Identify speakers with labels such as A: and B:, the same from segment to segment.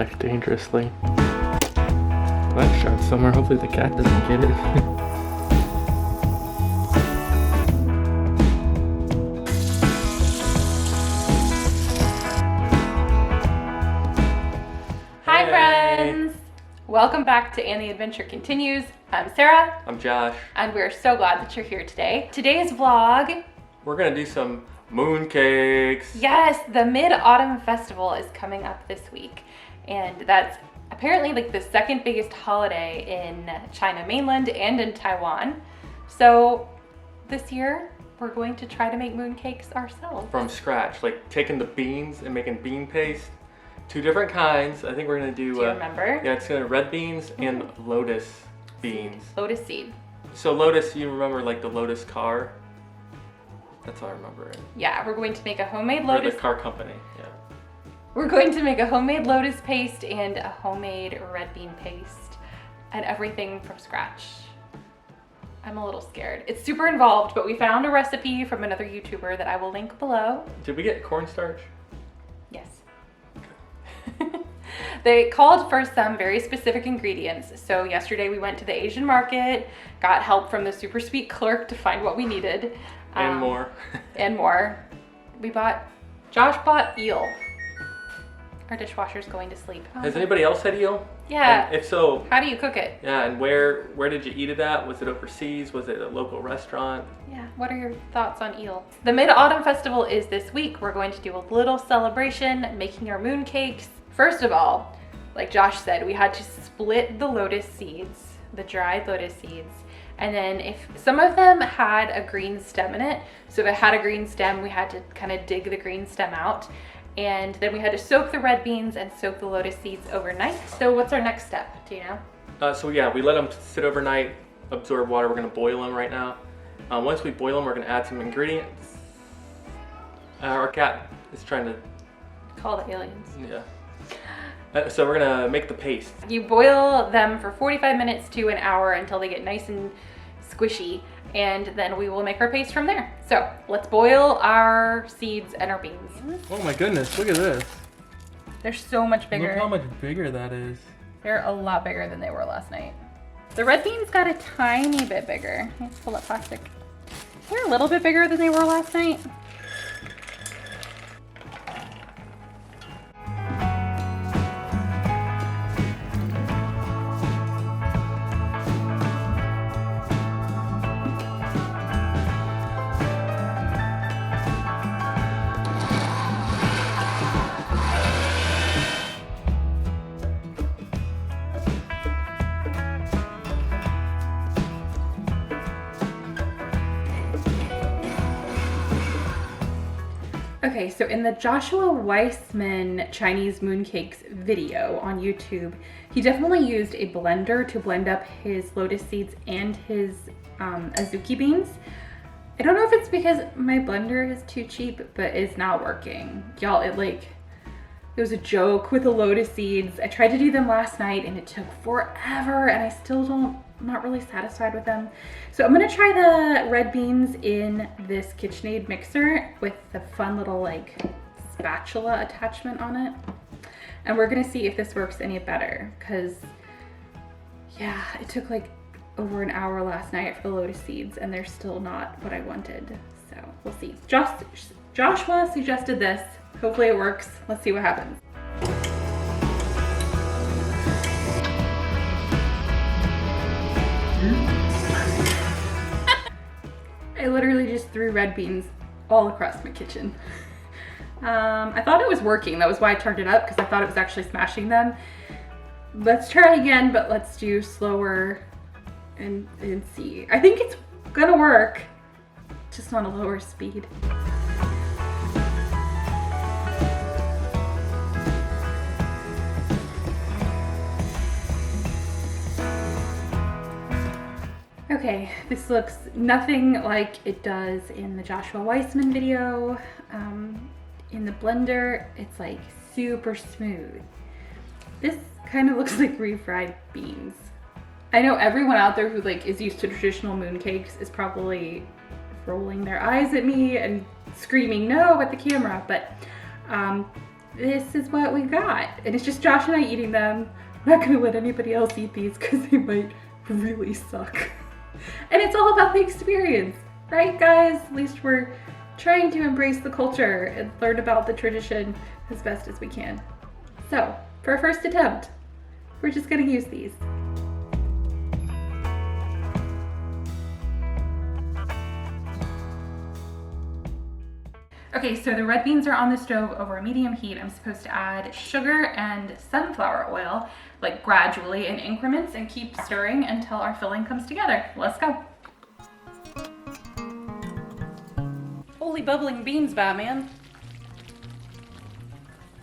A: life dangerously. That shot somewhere. Hopefully the cat doesn't get it.
B: Hi friends! Welcome back to And the Adventure Continues. I'm Sarah.
A: I'm Josh.
B: And we're so glad that you're here today. Today's vlog,
A: we're gonna do some mooncakes.
B: Yes, the Mid-Autumn Festival is coming up this week. And that's apparently like the second biggest holiday in China mainland and in Taiwan. So this year, we're going to try to make mooncakes ourselves.
A: From scratch, like taking the beans and making bean paste. Two different kinds. I think we're gonna do.
B: Do you remember?
A: Yeah, it's gonna red beans and lotus beans.
B: Lotus seed.
A: So lotus, you remember like the lotus car? That's how I remember it.
B: Yeah, we're going to make a homemade
A: Or
B: lotus.
A: the car company. Yeah.
B: We're going to make a homemade lotus paste and a homemade red bean paste, and everything from scratch. I'm a little scared. It's super involved, but we found a recipe from another YouTuber that I will link below.
A: Did we get cornstarch?
B: Yes. They called for some very specific ingredients. So yesterday we went to the Asian market, got help from the super sweet clerk to find what we needed.
A: And more.
B: And more. Josh bought eel. Our dishwasher's going to sleep.
A: Has anybody else had eel?
B: Yeah.
A: And if so,
B: how do you cook it?
A: Yeah, and where did you eat it at? Was it overseas? Was it a local restaurant?
B: Yeah, what are your thoughts on eel? The Mid-Autumn Festival is this week. We're going to do a little celebration, making our mooncakes. First of all, like Josh said, we had to split the lotus seeds, the dried lotus seeds. And then if some of them had a green stem in it, so if it had a green stem, we had to kind of dig the green stem out. And then we had to soak the red beans and soak the lotus seeds overnight. So what's our next step? Do you know?
A: So yeah, we let them sit overnight, absorb water. We're gonna boil them right now. Once we boil them, we're gonna add some ingredients. Our cat is trying to
B: call the aliens.
A: Yeah. So we're gonna make the paste.
B: You boil them for 45 minutes to an hour until they get nice and squishy, and then we will make our paste from there. So let's boil our seeds and our beans.
A: Oh my goodness, look at this.
B: They're so much bigger.
A: Look how much bigger that is.
B: They're a lot bigger than they were last night. The red beans got a tiny bit bigger. Let's pull up plastic. They're a little bit bigger than they were last night. Okay, so in the Joshua Weissman Chinese mooncakes video on YouTube, he definitely used a blender to blend up his lotus seeds and his azuki beans. I don't know if it's because my blender is too cheap, but it's not working. Y'all, it was a joke with the lotus seeds. I tried to do them last night and it took forever, and I still I'm not really satisfied with them. So I'm gonna try the red beans in this KitchenAid mixer with the fun little like spatula attachment on it. And we're gonna see if this works any better, because yeah, it took like over an hour last night for the lotus seeds and they're still not what I wanted. So we'll see. Joshua suggested this. Hopefully it works. Let's see what happens. I literally just threw red beans all across my kitchen. I thought it was working. That was why I turned it up, because I thought it was actually smashing them. Let's try again, but let's do slower and see. I think it's gonna work, just on a lower speed. Okay, this looks nothing like it does in the Joshua Weissman video. In the blender, it's like super smooth. This kind of looks like refried beans. I know everyone out there who like is used to traditional mooncakes is probably rolling their eyes at me and screaming no at the camera, but this is what we got. And it's just Josh and I eating them. I'm not gonna let anybody else eat these because they might really suck. And it's all about the experience, right guys? At least we're trying to embrace the culture and learn about the tradition as best as we can. So, for our first attempt, we're just gonna use these. Okay, so the red beans are on the stove over a medium heat. I'm supposed to add sugar and sunflower oil, like gradually in increments, and keep stirring until our filling comes together. Let's go. Holy bubbling beans, Batman.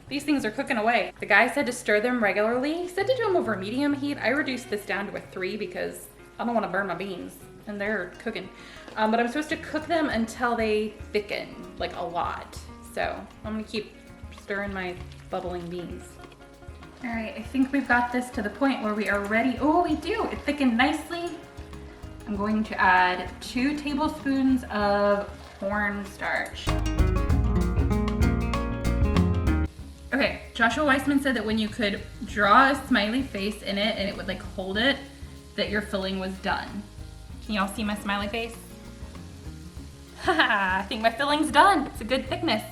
B: These things are cooking away. The guy said to stir them regularly. He said to do them over medium heat. I reduced this down to a 3 because I don't want to burn my beans and they're cooking. But I'm supposed to cook them until they thicken, like a lot. So I'm gonna keep stirring my bubbling beans. All right, I think we've got this to the point where we are ready. Oh, we do, it thickened nicely. I'm going to add 2 tablespoons of cornstarch. Okay, Joshua Weissman said that when you could draw a smiley face in it and it would like hold it, that your filling was done. Can y'all see my smiley face? Haha, I think my filling's done. It's a good thickness.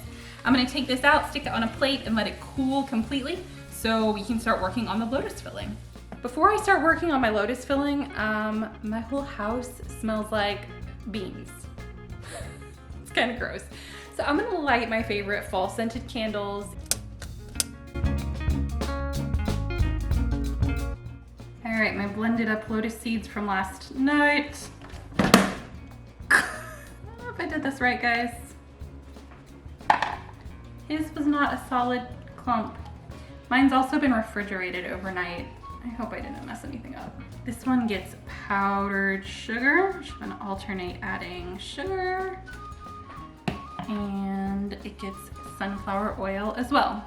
B: I'm gonna take this out, stick it on a plate, and let it cool completely so we can start working on the lotus filling. Before I start working on my lotus filling, my whole house smells like beans. It's kind of gross. So I'm gonna light my favorite fall scented candles. All right, my blended up lotus seeds from last night. I did this right, guys. His was not a solid clump. Mine's also been refrigerated overnight. I hope I didn't mess anything up. This one gets powdered sugar. I'm gonna alternate adding sugar. And it gets sunflower oil as well.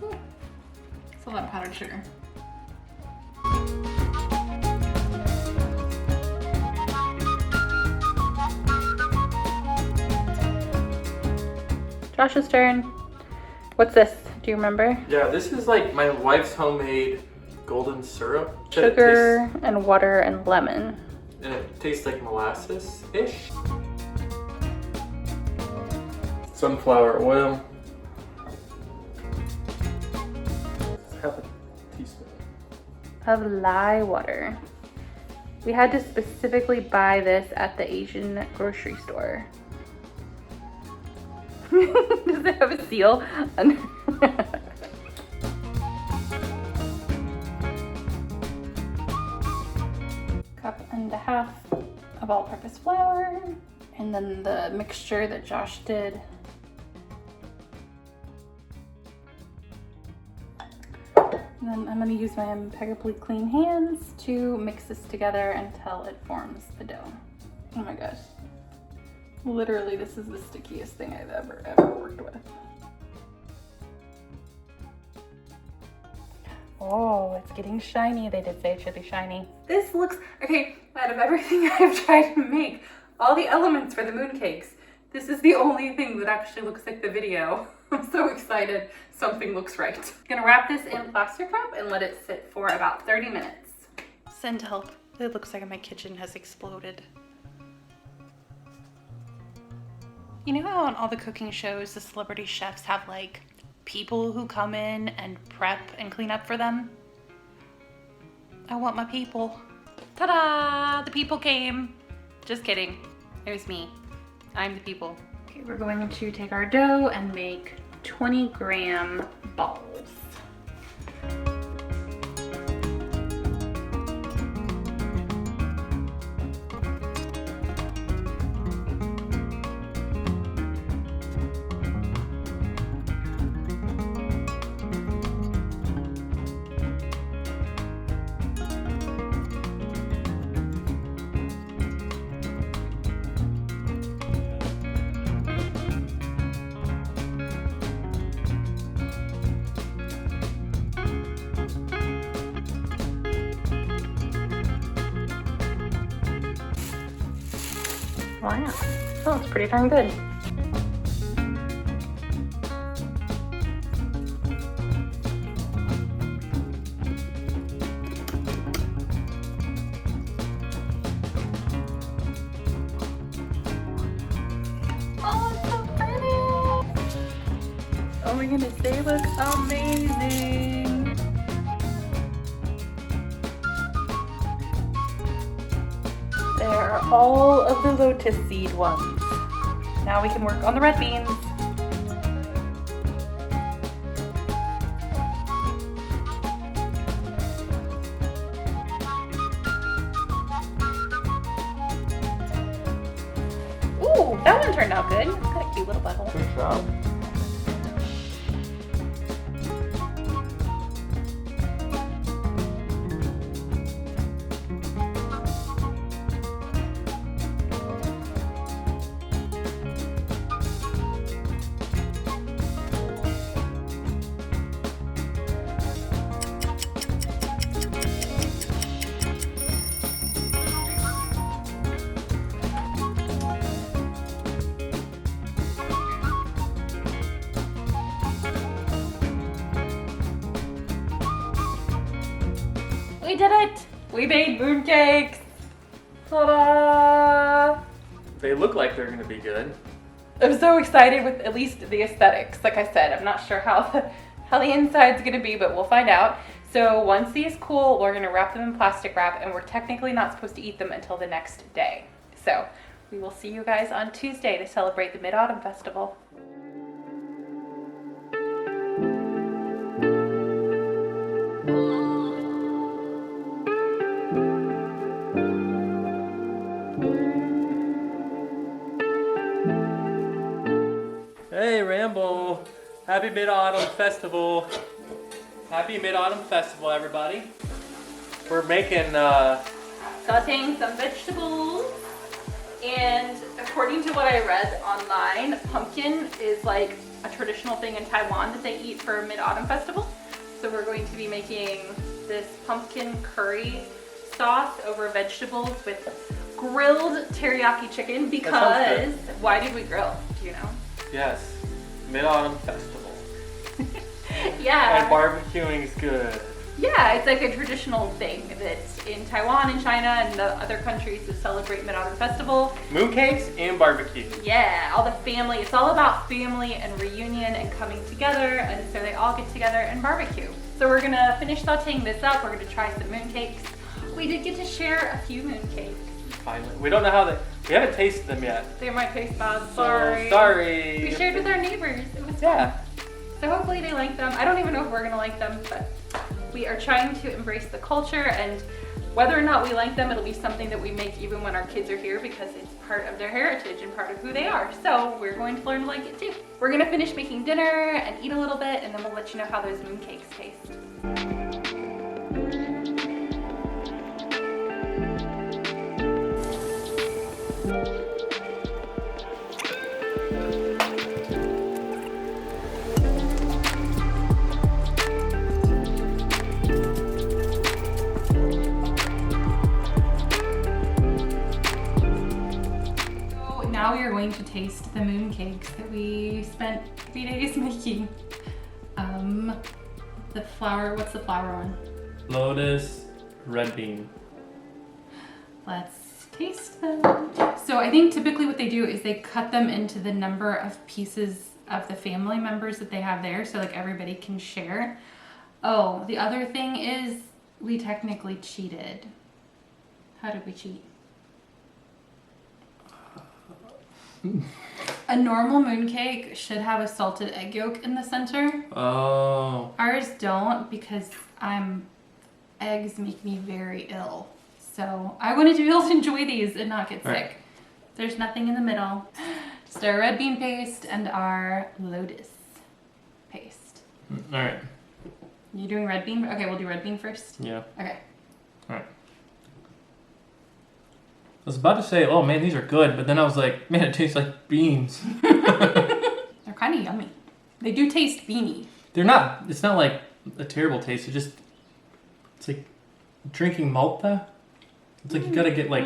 B: Ooh, it's a lot of powdered sugar. Josh's turn. What's this? Do you remember?
A: Yeah, this is like my wife's homemade golden syrup.
B: Sugar and water and lemon.
A: And it tastes like molasses-ish. Sunflower oil. Half a teaspoon.
B: Of lye water. We had to specifically buy this at the Asian grocery store. Does it have a seal? Cup and a half of all-purpose flour, and then the mixture that Josh did. And then I'm going to use my impeccably clean hands to mix this together until it forms the dough. Oh my gosh. Literally, this is the stickiest thing I've ever worked with. Oh, it's getting shiny. They did say it should be shiny. This looks, okay, out of everything I've tried to make, all the elements for the mooncakes, this is the only thing that actually looks like the video. I'm so excited. Something looks right. I'm gonna wrap this in plastic wrap and let it sit for about 30 minutes. Send help. It looks like my kitchen has exploded. You know how on all the cooking shows, the celebrity chefs have like people who come in and prep and clean up for them? I want my people. Ta-da! The people came. Just kidding. There's me. I'm the people. Okay, we're going to take our dough and make 20-gram balls. Wow, oh, it's pretty darn good. my goodness, they look amazing. There are all of the lotus seed ones. Now we can work on the red beans. Ooh, that one turned out good. It's got a cute little butthole.
A: Good job.
B: We did it! We made mooncakes! Ta-da!
A: They look like they're gonna be good.
B: I'm so excited with at least the aesthetics. Like I said, I'm not sure how the inside's gonna be, but we'll find out. So once these cool, we're gonna wrap them in plastic wrap, and we're technically not supposed to eat them until the next day. So we will see you guys on Tuesday to celebrate the Mid-Autumn Festival.
A: Hey, Rambo. Happy Mid-Autumn Festival. Happy Mid-Autumn Festival, everybody. We're making,
B: Sauteing some vegetables, and according to what I read online, pumpkin is like a traditional thing in Taiwan that they eat for Mid-Autumn Festival. So we're going to be making this pumpkin curry sauce over vegetables with grilled teriyaki chicken because why did we grill? Do you know?
A: yes, Mid-Autumn Festival.
B: Yeah.
A: And barbecuing is good.
B: Yeah, it's like a traditional thing that's in Taiwan and China and the other countries that celebrate Mid-Autumn Festival.
A: Mooncakes and barbecue.
B: Yeah, all the family. It's all about family and reunion and coming together, and so they all get together and barbecue. So we're gonna finish sauteing this up. We're gonna try some mooncakes. We did get to share a few mooncakes.
A: Finally. We don't know how we haven't tasted them yet.
B: They might taste bad.
A: So,
B: Sorry.
A: sorry.
B: We shared with our neighbors. It was fun.
A: Yeah.
B: So hopefully they like them. I don't even know if we're gonna like them, but we are trying to embrace the culture, and whether or not we like them, it'll be something that we make even when our kids are here because it's part of their heritage and part of who they are. So we're going to learn to like it too. We're gonna finish making dinner and eat a little bit, and then we'll let you know how those mooncakes taste. Now we are going to taste the mooncakes that we spent 3 days making. The flour, what's the flour one?
A: Lotus, red bean.
B: Let's taste them. So I think typically what they do is they cut them into the number of pieces of the family members that they have there, so like everybody can share. Oh, the other thing is we technically cheated. How did we cheat? A normal mooncake should have a salted egg yolk in the center.
A: Oh.
B: Ours don't because eggs make me very ill. So I wanted to be able to enjoy these and not get sick. There's nothing in the middle. Just our red bean paste and our lotus paste.
A: All right.
B: You doing red bean? Okay, we'll do red bean first.
A: Yeah.
B: Okay.
A: All right. I was about to say, oh man, these are good, but then I was like, man, it tastes like beans.
B: They're kind of yummy. They do taste beany.
A: They're not, it's not like a terrible taste. It's like drinking malta. It's like you gotta get like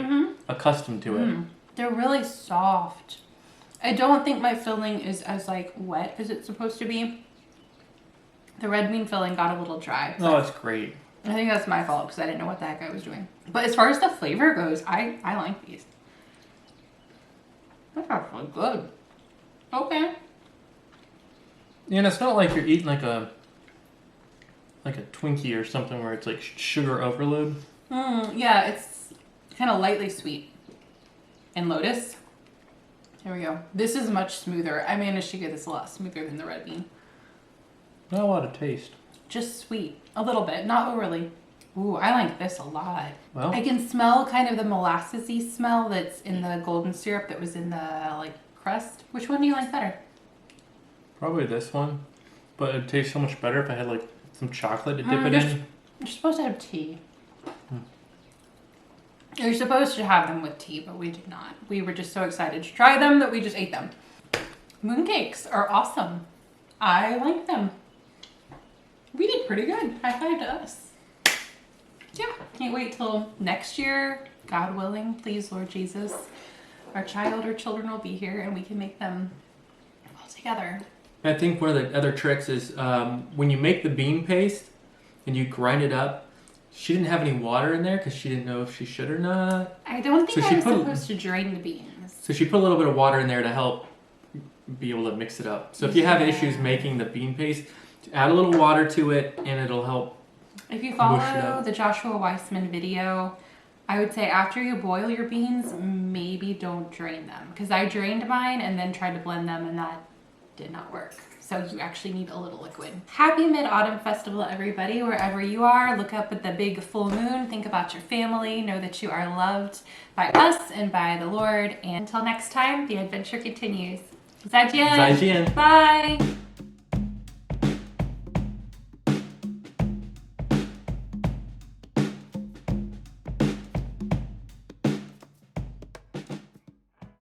A: accustomed to it.
B: They're really soft. I don't think my filling is as like wet as it's supposed to be. The red bean filling got a little dry.
A: Oh, it's great.
B: I think that's my fault because I didn't know what the heck I was doing. But as far as the flavor goes, I like these. That's actually good. Okay.
A: And it's not like you're eating like a Twinkie or something where it's like sugar overload.
B: Yeah, it's kind of lightly sweet. And Lotus. Here we go. This is much smoother. I managed to get this a lot smoother than the red bean.
A: Not a lot of taste.
B: Just sweet. A little bit. Not overly. Ooh, I like this a lot.
A: Well,
B: I can smell kind of the molassesy smell that's in the golden syrup that was in the like crust. Which one do you like better?
A: probably this one. But it'd taste so much better if I had like some chocolate to dip it in.
B: You're supposed to have tea. You're supposed to have them with tea, but we did not. We were just so excited to try them that we just ate them. Mooncakes are awesome. I like them. We did pretty good. High five to us. Yeah, can't wait till next year. God willing, please, Lord Jesus. Our child or children will be here and we can make them all together.
A: I think one of the other tricks is when you make the bean paste and you grind it up, she didn't have any water in there because she didn't know if she should or not.
B: I don't think
A: So
B: I'm supposed to drain the beans.
A: So she put a little bit of water in there to help be able to mix it up. So if you have issues making the bean paste, add a little water to it and it'll help.
B: If you follow the Joshua Weissman video, I would say after you boil your beans, maybe don't drain them. Because I drained mine and then tried to blend them and that did not work. So you actually need a little liquid. Happy Mid-Autumn Festival, everybody, wherever you are. Look up at the big full moon. Think about your family. Know that you are loved by us and by the Lord. And until next time, the adventure continues. 再见.
A: 再见.
B: Bye.